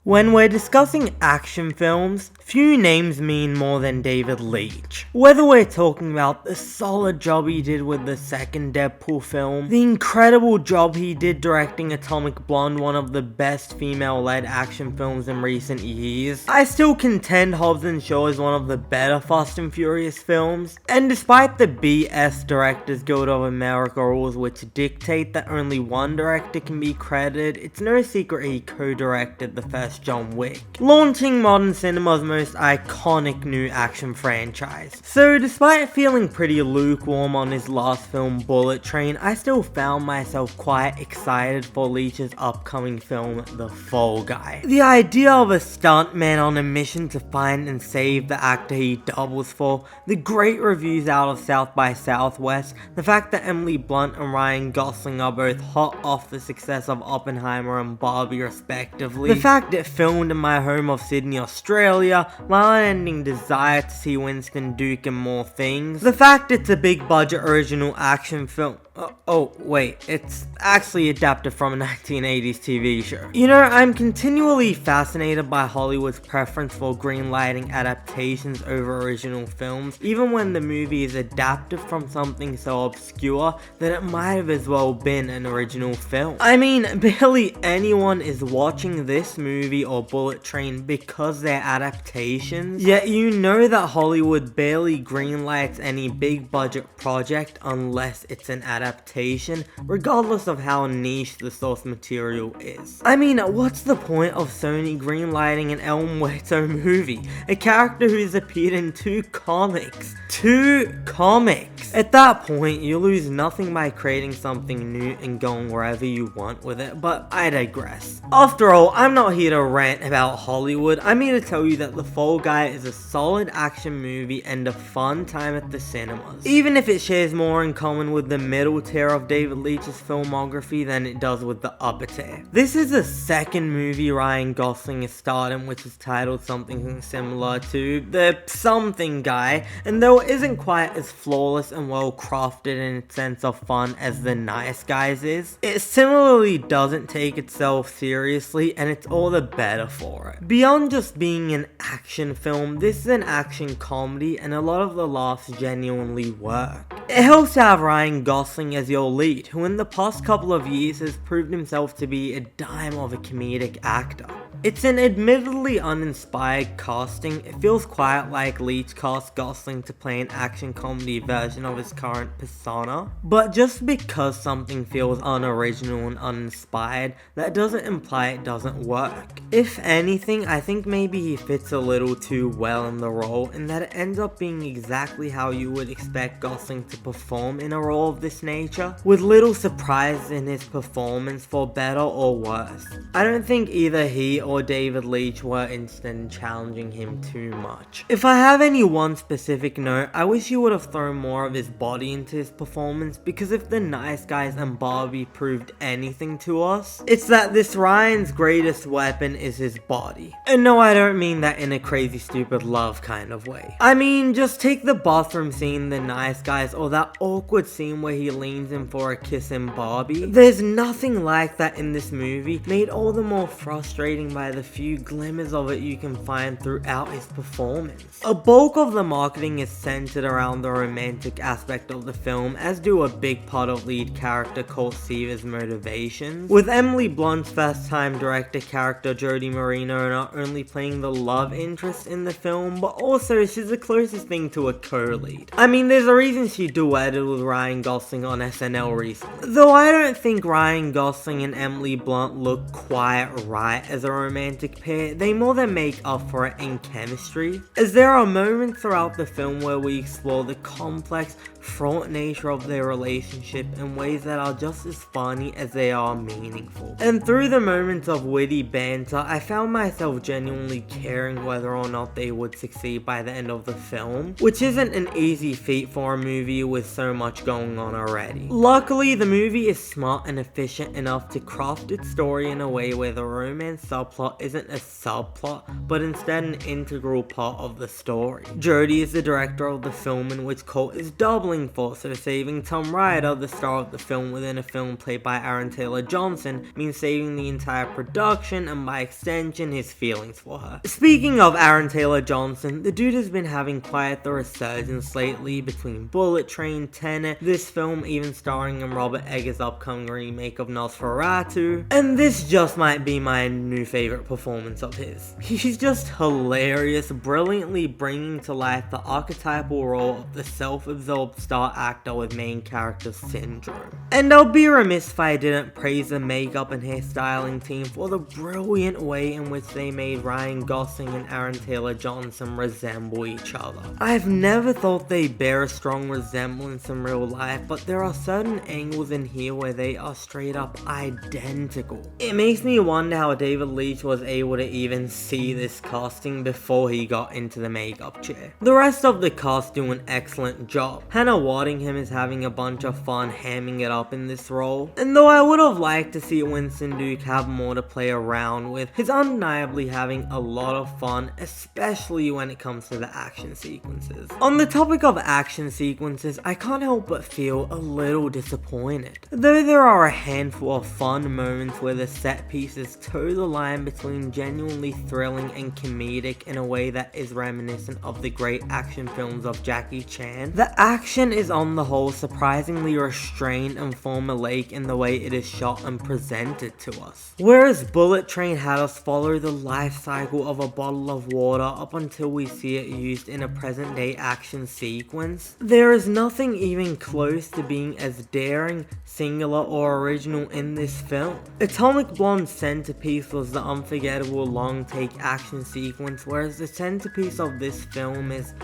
When we're discussing action films, few names mean more than David Leitch. Whether we're talking about the solid job he did with the second Deadpool film, the incredible job he did directing Atomic Blonde, one of the best female-led action films in recent years, I still contend Hobbs and Shaw is one of the better Fast and Furious films, and despite the BS Directors Guild of America rules which dictate that only one director can be credited, it's no secret he co-directed the first John Wick, launching modern cinema's most iconic new action franchise. So despite feeling pretty lukewarm on his last film Bullet Train, I still found myself quite excited for Leitch's upcoming film The Fall Guy. The idea of a stuntman on a mission to find and save the actor he doubles for, the great reviews out of South by Southwest, the fact that Emily Blunt and Ryan Gosling are both hot off the success of Oppenheimer and Barbie respectively, the fact it filmed in my home of Sydney, Australia, my unending desire to see Winston Duke and more things, the fact it's a big budget original action film. Oh wait, it's actually adapted from a 1980s TV show. You know, I'm continually fascinated by Hollywood's preference for greenlighting adaptations over original films, even when the movie is adapted from something so obscure that it might have as well been an original film. I mean, barely anyone is watching this movie or Bullet Train because they're adaptations, yet you know that Hollywood barely greenlights any big budget project unless it's an adaptation, regardless of how niche the source material is. I mean, what's the point of Sony greenlighting an El Muerto movie? A character who's appeared in two comics. At that point, you lose nothing by creating something new and going wherever you want with it, but I digress. After all, I'm not here to rant about Hollywood, I'm here to tell you that The Fall Guy is a solid action movie and a fun time at the cinemas, even if it shares more in common with the middle tier of David Leitch's filmography than it does with the upper tier. This is the second movie Ryan Gosling has starred in which is titled something similar to The Something Guy, and though it isn't quite as flawless and well crafted in its sense of fun as The Nice Guys is, it similarly doesn't take itself seriously, and it's all the better for it. Beyond just being an action film, this is an action comedy, and a lot of the laughs genuinely work. It helps to have Ryan Gosling as your lead, who in the past couple of years has proved himself to be a dime of a comedic actor. It's an admittedly uninspired casting. It feels quite like Leitch cast Gosling to play an action comedy version of his current persona, but just because something feels unoriginal and uninspired, that doesn't imply it doesn't work. If anything, I think maybe he fits a little too well in the role, and that it ends up being exactly how you would expect Gosling to perform in a role of this nature, with little surprise in his performance for better or worse. I don't think either he or David Leitch were interested in challenging him too much. If I have any one specific note, I wish he would have thrown more of his body into his performance, because if The Nice Guys and Barbie proved anything to us, it's that this Ryan's greatest weapon is his body. And no, I don't mean that in a crazy stupid love kind of way. I mean, just take the bathroom scene in The Nice Guys, or that awkward scene where he leans in for a kiss in Barbie. There's nothing like that in this movie, made all the more frustrating by the few glimmers of it you can find throughout his performance. A bulk of the marketing is centered around the romantic aspect of the film, as do a big part of lead character Colt Seaver's motivations, with Emily Blunt's first time director character Jodie Merino not only playing the love interest in the film, but also she's the closest thing to a co-lead. I mean, there's a reason she duetted with Ryan Gosling on SNL recently. Though I don't think Ryan Gosling and Emily Blunt look quite right as a romantic pair, they more than make up for it in chemistry, as there are moments throughout the film where we explore the complex, fraught nature of their relationship in ways that are just as funny as they are meaningful. And through the moments of witty banter, I found myself genuinely caring whether or not they would succeed by the end of the film, which isn't an easy feat for a movie with so much going on already. Luckily, the movie is smart and efficient enough to craft its story in a way where the romance subplot subplot isn't a subplot, but instead an integral part of the story. Jodie is the director of the film, in which Colt is doubling for, so saving Tom Ryder, the star of the film within a film played by Aaron Taylor Johnson, means saving the entire production and by extension his feelings for her. Speaking of Aaron Taylor Johnson, the dude has been having quite the resurgence lately between Bullet Train, Tenet, this film even starring in Robert Eggers' upcoming remake of Nosferatu, and this just might be my new favorite performance of his. He's just hilarious, brilliantly bringing to life the archetypal role of the self-absorbed star actor with main character syndrome. And I'll be remiss if I didn't praise the makeup and hairstyling team for the brilliant way in which they made Ryan Gosling and Aaron Taylor Johnson resemble each other. I've never thought they bear a strong resemblance in real life, but there are certain angles in here where they are straight up identical. It makes me wonder how David Leitch was able to even see this casting before he got into the makeup chair. The rest of the cast do an excellent job. Hannah Waddingham is having a bunch of fun hamming it up in this role, and though I would have liked to see Winston Duke have more to play around with, he's undeniably having a lot of fun, especially when it comes to the action sequences. On the topic of action sequences, I can't help but feel a little disappointed. Though there are a handful of fun moments where the set pieces toe the line between genuinely thrilling and comedic in a way that is reminiscent of the great action films of Jackie Chan, the action is on the whole surprisingly restrained and formulaic in the way it is shot and presented to us. Whereas Bullet Train had us follow the life cycle of a bottle of water up until we see it used in a present day action sequence, there is nothing even close to being as daring, singular, or original in this film. Atomic Blonde's centerpiece was the unforgettable long take action sequence, whereas the centerpiece of this film is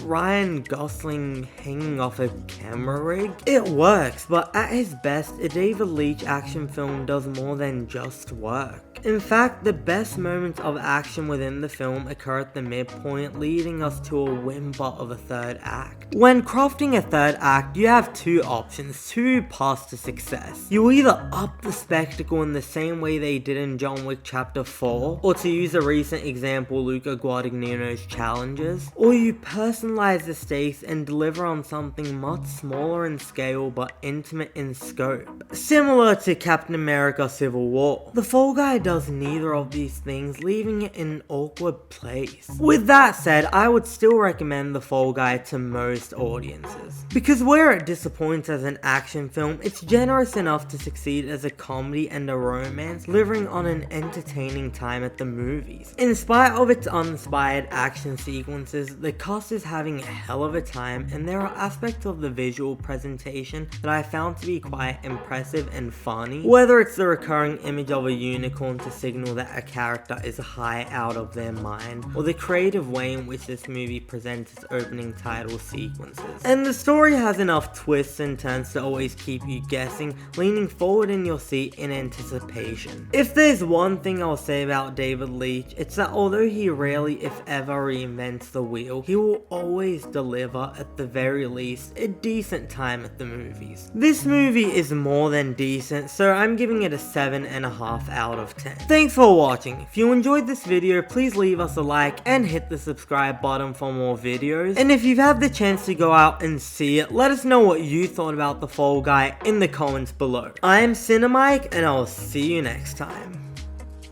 Ryan Gosling hanging off a camera rig. It works, but at his best, a David Leitch action film does more than just work. In fact, the best moments of action within the film occur at the midpoint, leading us to a whimper of a third act. When crafting a third act, you have two options, two paths to success. You either up the spectacle in the same way they did in John Wick Chapter 4, or to use a recent example, Luca Guadagnino's Challenges, or you personalize the stakes and deliver on something much smaller in scale but intimate in scope. Similar to Captain America Civil War. The Fall Guy does neither of these things, leaving it in an awkward place. With that said, I would still recommend The Fall Guy to most audiences, because where it disappoints as an action film, it's generous enough to succeed as a comedy and a romance, delivering on an entertaining time at the movies. In spite of its uninspired action sequences, the cast is having a hell of a time, and there are aspects of the visual presentation that I found to be quite impressive and funny, whether it's the recurring image of a unicorn to signal that a character is high out of their mind, or the creative way in which this movie presents its opening title sequences. And the story has enough twists and turns to always keep you guessing, leaning forward in your seat in anticipation. If there's one thing I'll say about David Leitch, it's that although he rarely if ever reinvents the wheel, he will always deliver, at the very least, a decent time at the movies. This movie is more than decent, so I'm giving it a 7.5 out of 10. Thanks for watching. If you enjoyed this video, please leave us a like and hit the subscribe button for more videos. And if you've had the chance to go out and see it, let us know what you thought about The Fall Guy in the comments below. I am Cinemike, and I'll see you next time.